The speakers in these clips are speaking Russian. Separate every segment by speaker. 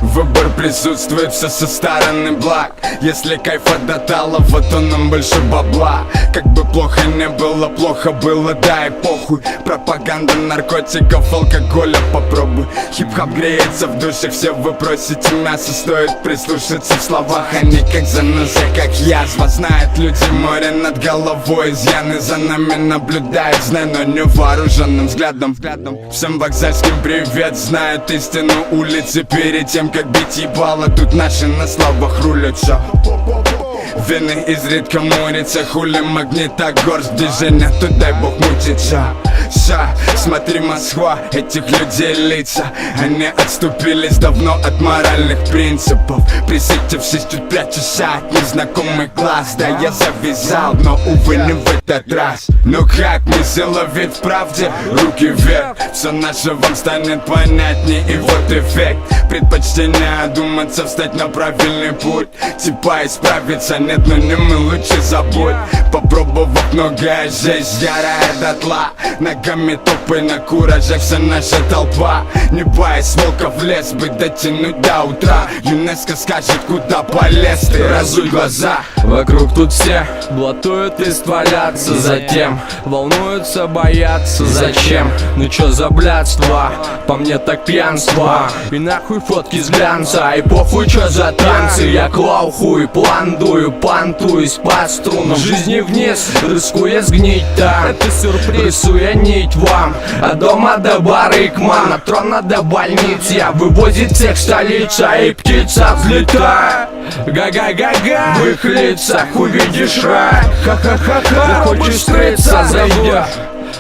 Speaker 1: Выбор присутствует, все со стороны благ. Если кайфа до талого, то нам больше бабла. Как бы плохо не было, плохо было, да и похуй. Пропаганда наркотиков, алкоголя попробуй. Хип-хоп греется в душе, все вы просите мясо. Стоит прислушаться в словах, они как заноза, как язва. Знают люди море над головой, изъяны за нами наблюдают. Знаю, но невооруженным взглядом. Всем вокзальским привет, знают истину улицы. Перед тем, как бить ебало, тут наши на словах рулят. Вены изредка морятся, хули магнитогорск. Движение, тут дай бог мутится. Смотри, Москва, этих людей лица. Они отступились давно от моральных принципов. Присытившись, тут прячешься от незнакомых глаз. Да, я завязал, но, увы, не в этот раз. Ну как мне ловить в правде? Руки вверх. Все наше вам станет понятней, и вот эффект. Предпочтение одуматься, встать на правильный путь. Типа исправиться, нет, но не мы, лучше забудь. Попробовав многое, жизнь ярая дотла. Ногами топай на куражах, вся наша толпа. Не боясь волка в лес бы дотянуть до утра. ЮНЕСКО скажет, куда полез ты, разуй глаза.
Speaker 2: Вокруг тут все блатуют и стволятся. Затем волнуются, боятся. Зачем? Ну чё за блядство? По мне так пьянство. И нахуй фотки с глянца. И похуй чё за танцы. Я клал хуй, пландую, понтуюсь по струнам. Жизни вниз, рискуя сгнить там. Это сюрприз, рисуя нить вам. От дома до барыкман, от трона до больниц. Я вывозит всех столица, и птица взлетает. Га-га-га-га, в их лицах увидишь рай. Ха-ха-ха-ха, хочешь скрыться, зайдя,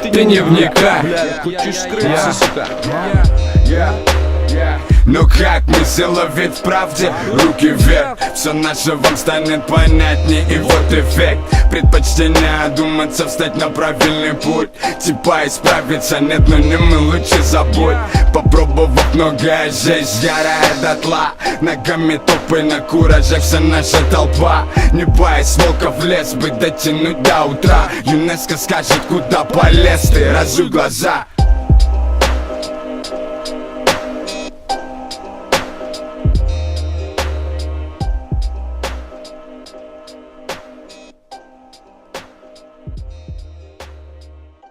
Speaker 2: ты не вникай. Хочешь скрыться, сука.
Speaker 1: Ну как мне ловить в правде? Руки вверх. Все наше вам станет понятней, и вот эффект. Предпочтение одуматься, встать на правильный путь. Типа исправиться, нет, но не мы, лучше забудь. Попробовав многое, жизнь ярая дотла. Ногами топай на куражах, вся наша толпа. Не боясь волка в лес бы дотянуть до утра. ЮНЕСКО скажет, куда полез ты, разуй глаза.